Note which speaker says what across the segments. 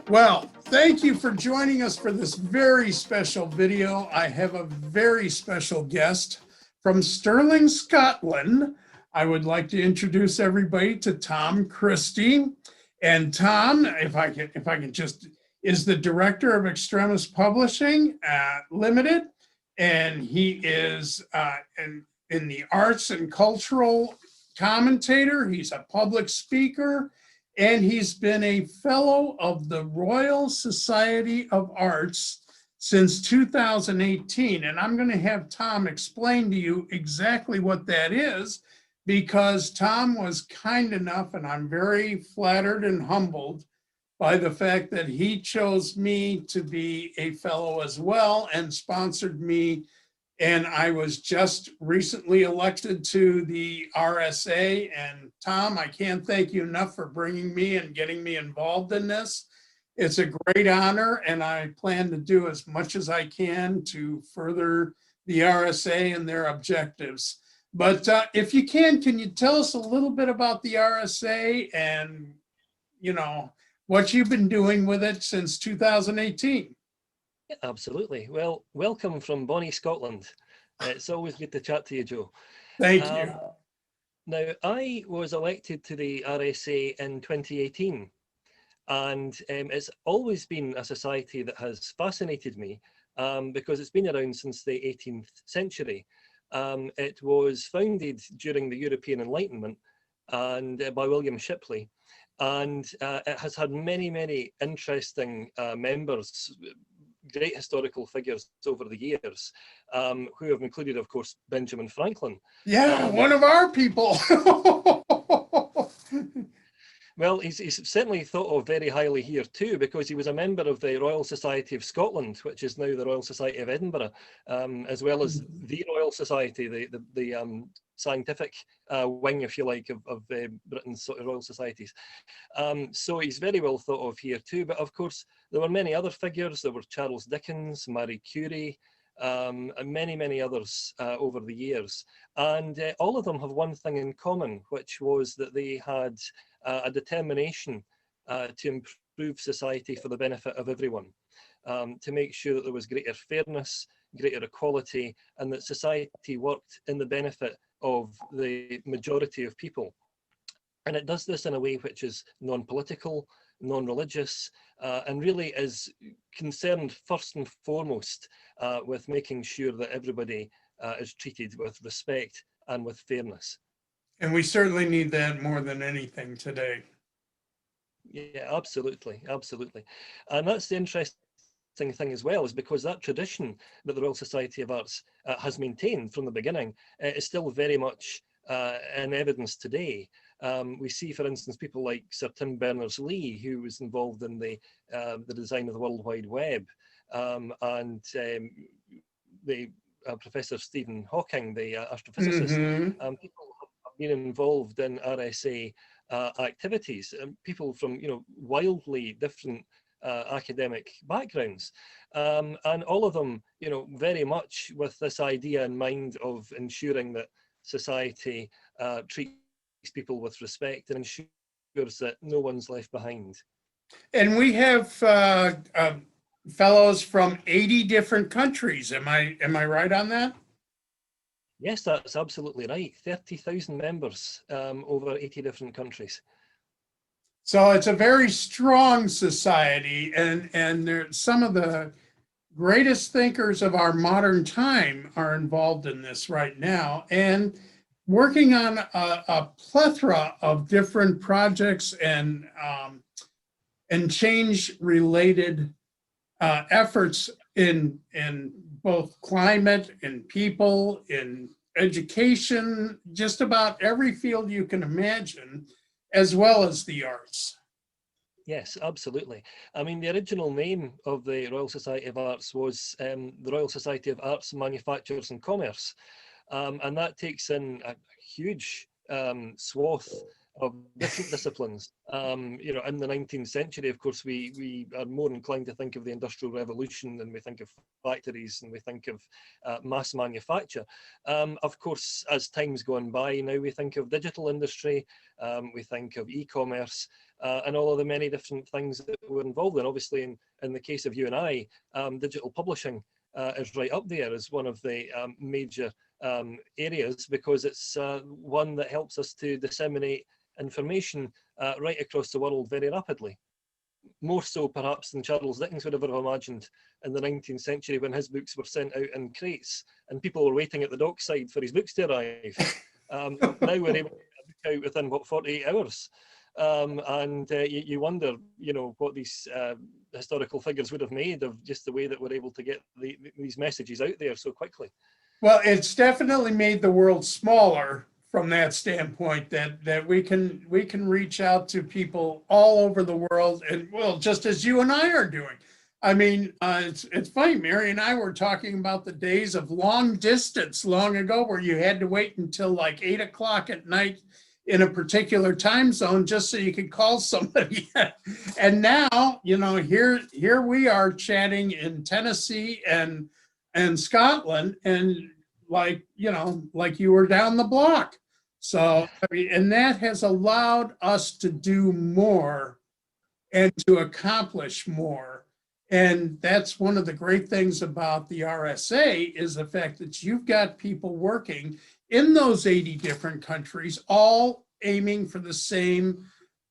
Speaker 1: Well, thank you for joining us for this very special video. I have a very special guest from Stirling, Scotland. I would like to introduce everybody to Tom Christie. And Tom, if I can just, is the director of Extremis Publishing Limited. And he is in the arts and cultural commentator. He's a public speaker. And he's been a fellow of the Royal Society of Arts since 2018. And I'm going to have Tom explain to you exactly what that is, because Tom was kind enough, and I'm very flattered and humbled by the fact that he chose me to be a fellow as well and sponsored me. And I was just recently elected to the RSA. And Tom, I can't thank you enough for bringing me and getting me involved in this. It's a great honor, and I plan to do as much as I can to further the RSA and their objectives. But if you can you tell us a little bit about the RSA and, you know, what you've been doing with it since 2018?
Speaker 2: Yeah, absolutely. Well, welcome from bonnie Scotland. It's always good to chat to you, Joe.
Speaker 1: Thank you.
Speaker 2: Now, I was elected to the RSA in 2018, and it's always been a society that has fascinated me because it's been around since the 18th century. It was founded during the European Enlightenment and by William Shipley, and it has had many, many interesting members, great historical figures over the years, who have included, of course, Benjamin Franklin.
Speaker 1: Yeah, one of our people.
Speaker 2: Well, he's certainly thought of very highly here too, because he was a member of the Royal Society of Scotland, which is now the Royal Society of Edinburgh, as well as the Royal Society, the scientific wing, if you like, of Britain's sort of Royal Societies. So he's very well thought of here too. But of course, there were many other figures. There were Charles Dickens, Marie Curie, and many, many others over the years. And all of them have one thing in common, which was that they had a determination to improve society for the benefit of everyone, to make sure that there was greater fairness, greater equality, and that society worked in the benefit of the majority of people. And it does this in a way which is non-political, non-religious, and really is concerned first and foremost with making sure that everybody is treated with respect and with fairness.
Speaker 1: And we certainly need that more than anything today.
Speaker 2: Yeah, absolutely, absolutely. And that's the interesting thing as well, is because that tradition that the Royal Society of Arts has maintained from the beginning is still very much in evidence today. We see, for instance, people like Sir Tim Berners-Lee, who was involved in the design of the World Wide Web, and the Professor Stephen Hawking, the astrophysicist. People have been involved in RSA activities, people from wildly different academic backgrounds, and all of them very much with this idea in mind of ensuring that society treats people with respect and ensures that no one's left behind.
Speaker 1: And we have fellows from 80 different countries. Am I right on that?
Speaker 2: Yes, that's absolutely right. 30,000 members over 80 different countries.
Speaker 1: So it's a very strong society, and some of the greatest thinkers of our modern time are involved in this right now, and working on a plethora of different projects and change-related efforts in both climate, in people, in education, just about every field you can imagine, as well as the arts.
Speaker 2: Yes, absolutely. I mean, the original name of the Royal Society of Arts was the Royal Society of Arts, Manufactures and Commerce. And that takes in a huge swath of different disciplines. You know, in the 19th century, of course, we are more inclined to think of the Industrial Revolution, and we think of factories, and we think of mass manufacture. Of course, as time's gone by, now we think of digital industry, we think of e-commerce, and all of the many different things that we're involved in. Obviously, in the case of you and I, digital publishing is right up there as one of the major areas, because it's one that helps us to disseminate information right across the world very rapidly. More so perhaps than Charles Dickens would have ever imagined in the 19th century, when his books were sent out in crates and people were waiting at the dockside for his books to arrive. Now we're able to get a book out within, what, 48 hours. And you wonder, you know, what these historical figures would have made of just the way that we're able to get these messages out there so quickly.
Speaker 1: Well, it's definitely made the world smaller from that standpoint, that we can reach out to people all over the world, and well, just as you and I are doing. I mean, it's funny, Mary and I were talking about the days of long distance long ago, where you had to wait until like 8 o'clock at night in a particular time zone just so you could call somebody. And now, you know, here we are chatting in Tennessee and Scotland, and like, you know, like you were down the block. So, I mean, and that has allowed us to do more and to accomplish more. And that's one of the great things about the RSA, is the fact that you've got people working in those 80 different countries, all aiming for the same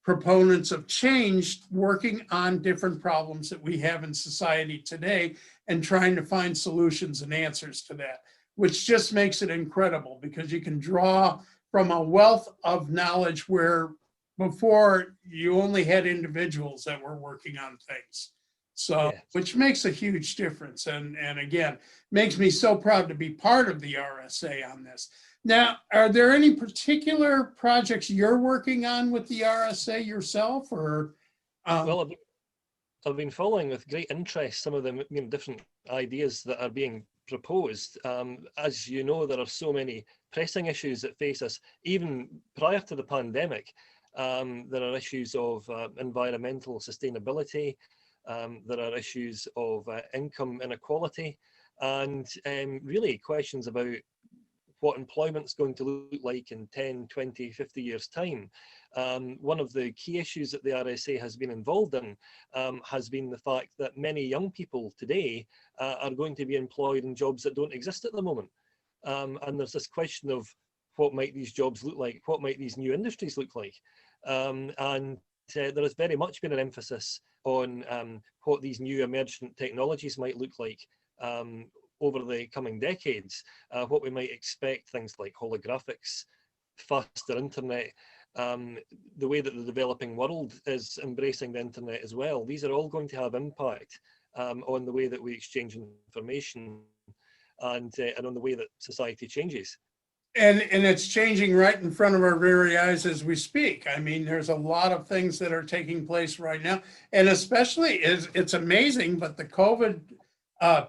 Speaker 1: proponents of change, working on different problems that we have in society today and trying to find solutions and answers to that, which just makes it incredible, because you can draw from a wealth of knowledge where before you only had individuals that were working on things. So,
Speaker 2: Yeah.
Speaker 1: which makes a huge difference. And again, makes me so proud to be part of the RSA on this. Now, are there any particular projects you're working on with the RSA yourself, or?
Speaker 2: Well, I've been following with great interest some of the different ideas that are being proposed. As you know, there are so many pressing issues that face us, even prior to the pandemic. There are issues of environmental sustainability. There are issues of income inequality, and really questions about what employment's going to look like in 10, 20, 50 years' time. One of the key issues that the RSA has been involved in has been the fact that many young people today are going to be employed in jobs that don't exist at the moment. And there's this question of what might these jobs look like? What might these new industries look like? And there has very much been an emphasis on what these new emergent technologies might look like over the coming decades, what we might expect, things like holographics, faster internet, the way that the developing world is embracing the internet as well. These are all going to have impact on the way that we exchange information and on the way that society changes.
Speaker 1: And it's changing right in front of our very eyes as we speak. I mean, there's a lot of things that are taking place right now. And especially, it's amazing, but the COVID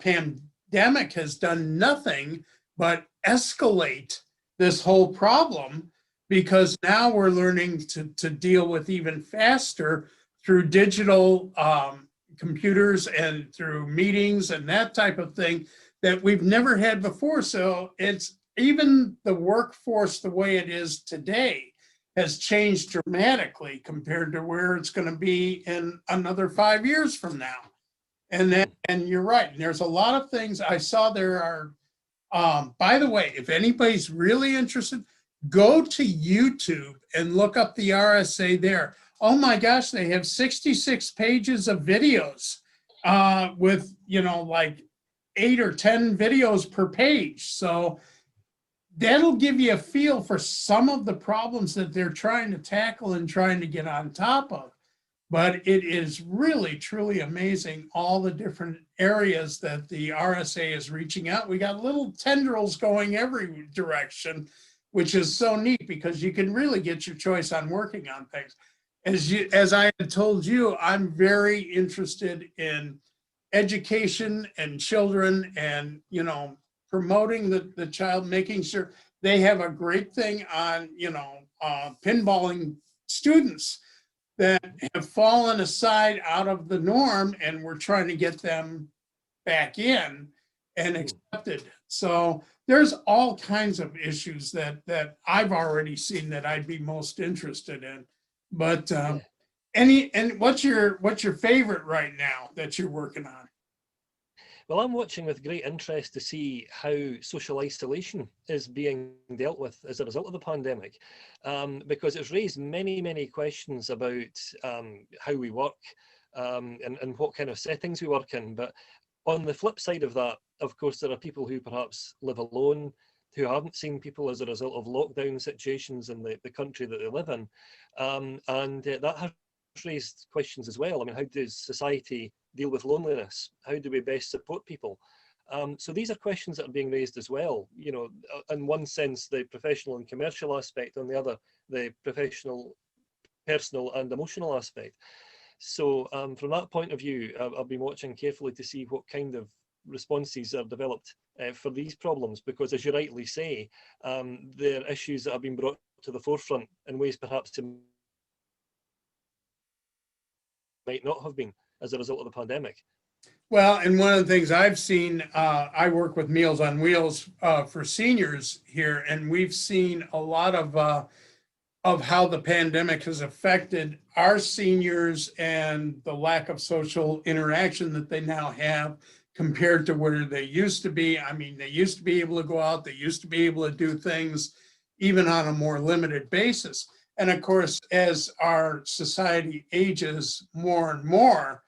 Speaker 1: pandemic has done nothing but escalate this whole problem, because now we're learning to deal with even faster through digital computers and through meetings and that type of thing that we've never had before. So it's even the workforce, the way it is today, has changed dramatically compared to where it's going to be in another 5 years from now. And you're right. There's a lot of things I saw. There are, by the way, if anybody's really interested, go to YouTube and look up the RSA there. Oh my gosh, they have 66 pages of videos with, you know, like 8 or 10 videos per page. So that'll give you a feel for some of the problems that they're trying to tackle and trying to get on top of. But it is really, truly amazing, all the different areas that the RSA is reaching out. We got little tendrils going every direction, which is so neat, because you can really get your choice on working on things. As I had told you, I'm very interested in education and children, and, you know, promoting the child, making sure they have a great thing on, pinballing students that have fallen aside out of the norm, and we're trying to get them back in and accepted. So there's all kinds of issues that I've already seen that I'd be most interested in. But and what's your favorite right now that you're working on?
Speaker 2: Well, I'm watching with great interest to see how social isolation is being dealt with as a result of the pandemic, because it's raised many, many questions about how we work and what kind of settings we work in. But on the flip side of that, of course, there are people who perhaps live alone, who haven't seen people as a result of lockdown situations in the country that they live in. That has raised questions as well. I mean, how does society deal with loneliness? How do we best support people? So these are questions that are being raised as well. You know, in one sense, the professional and commercial aspect, on the other, the professional, personal and emotional aspect. So from that point of view, I've been watching carefully to see what kind of responses are developed for these problems, because as you rightly say, they're issues that have been brought to the forefront in ways perhaps to might not have been as a result of the pandemic.
Speaker 1: Well, and one of the things I've seen, I work with Meals on Wheels for seniors here, and we've seen a lot of how the pandemic has affected our seniors and the lack of social interaction that they now have compared to where they used to be. I mean, they used to be able to go out, they used to be able to do things even on a more limited basis. And of course, as our society ages more and more,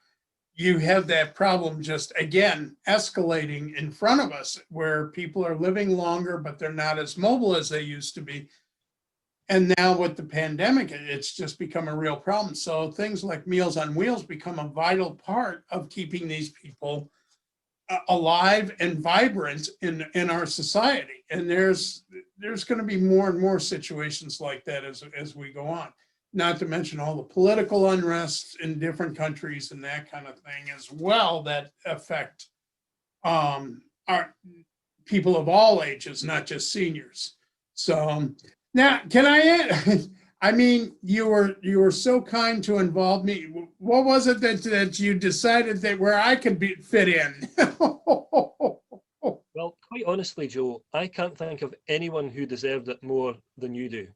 Speaker 1: you have that problem just again escalating in front of us, where people are living longer, but they're not as mobile as they used to be. And now with the pandemic, it's just become a real problem. So things like Meals on Wheels become a vital part of keeping these people alive and vibrant in our society. And there's going to be more and more situations like that as we go on. Not to mention all the political unrest in different countries and that kind of thing as well that affect our people of all ages, not just seniors. So now, can I mean, you were so kind to involve me. What was it that you decided that where I could fit in?
Speaker 2: Well, quite honestly, Joe, I can't think of anyone who deserved it more than you do.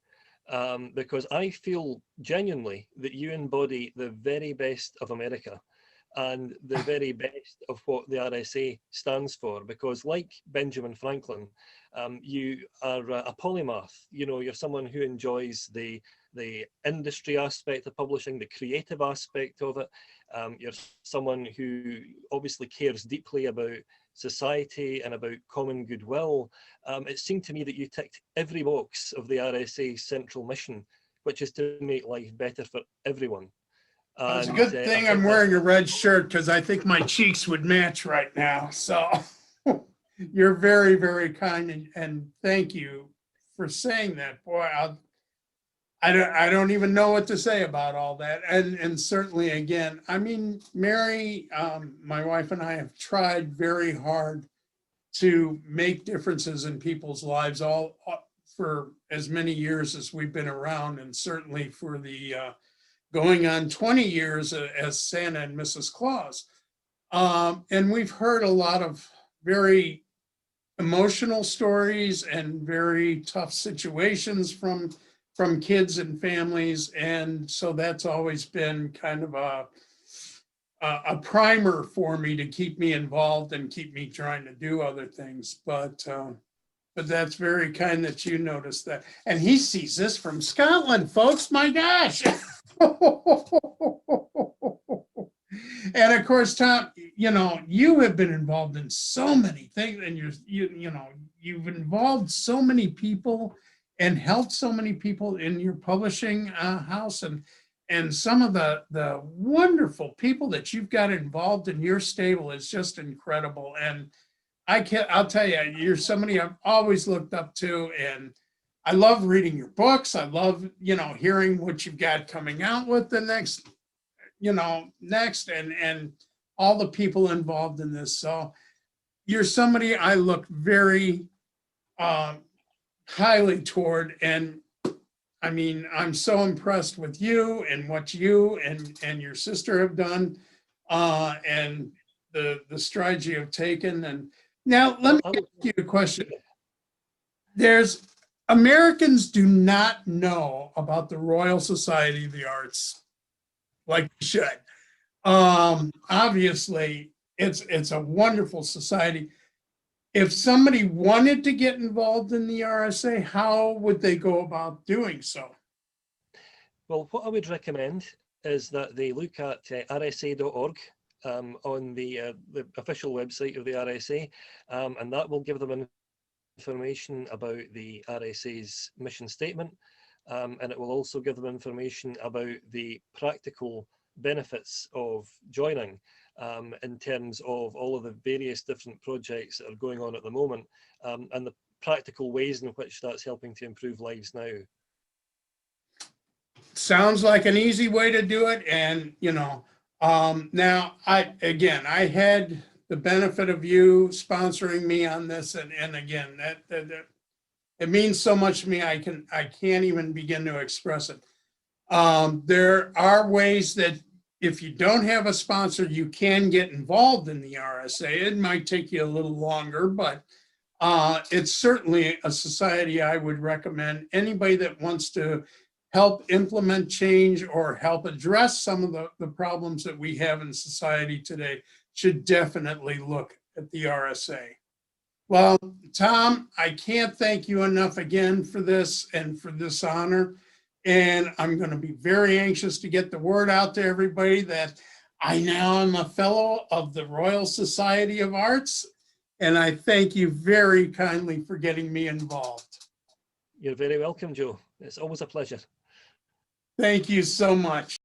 Speaker 2: Because I feel genuinely that you embody the very best of America and the very best of what the RSA stands for. Because like Benjamin Franklin, you are a polymath. You know, you're someone who enjoys the industry aspect of publishing, the creative aspect of it. You're someone who obviously cares deeply about society and about common goodwill. It seemed to me that you ticked every box of the RSA central mission, which is to make life better for everyone.
Speaker 1: It's a good thing I'm wearing a red shirt, because I think my cheeks would match right now. So you're very, very kind, and thank you for saying that. Boy, I don't even know what to say about all that. And certainly, again, I mean, Mary, my wife and I have tried very hard to make differences in people's lives all for as many years as we've been around, and certainly for the going on 20 years as Santa and Mrs. Claus. And we've heard a lot of very emotional stories and very tough situations from kids and families. And so that's always been kind of a primer for me to keep me involved and keep me trying to do other things. But that's very kind that you noticed that. And he sees this from Scotland, folks. My gosh. And of course, Tom, you know, you have been involved in so many things, and you've involved so many people and helped so many people in your publishing house, and some of the wonderful people that you've got involved in your stable is just incredible. And I'll tell you, you're somebody I've always looked up to, and I love reading your books. I love, hearing what you've got coming out with the next, and all the people involved in this. So you're somebody I look very highly toward. And I mean, I'm so impressed with you and what you and your sister have done, and the strides you have taken. And now let me
Speaker 2: I would,
Speaker 1: ask you a question. There's Americans do not know about the Royal Society of the Arts like they should. Obviously, it's a wonderful society. If somebody wanted to get involved in the RSA, how would they go about doing so?
Speaker 2: well, what I would recommend is that they look at rsa.org on the official website of the RSA, and that will give them information about the RSA's mission statement, and it will also give them information about the practical benefits of joining, in terms of all of the various different projects that are going on at the moment, and the practical ways in which that's helping to improve lives now.
Speaker 1: Sounds like an easy way to do it. And, now I had the benefit of you sponsoring me on this. And again, that it means so much to me. I can't even begin to express it. There are ways that if you don't have a sponsor, you can get involved in the RSA. It might take you a little longer, but it's certainly a society I would recommend. Anybody that wants to help implement change or help address some of the problems that we have in society today should definitely look at the RSA. Well, Tom, I can't thank you enough again for this and for this honor. And I'm going to be very anxious to get the word out to everybody that I now am a fellow of the Royal Society of Arts. And I thank you very kindly for getting me involved.
Speaker 2: You're very welcome, Joe. It's always a pleasure.
Speaker 1: Thank you so much.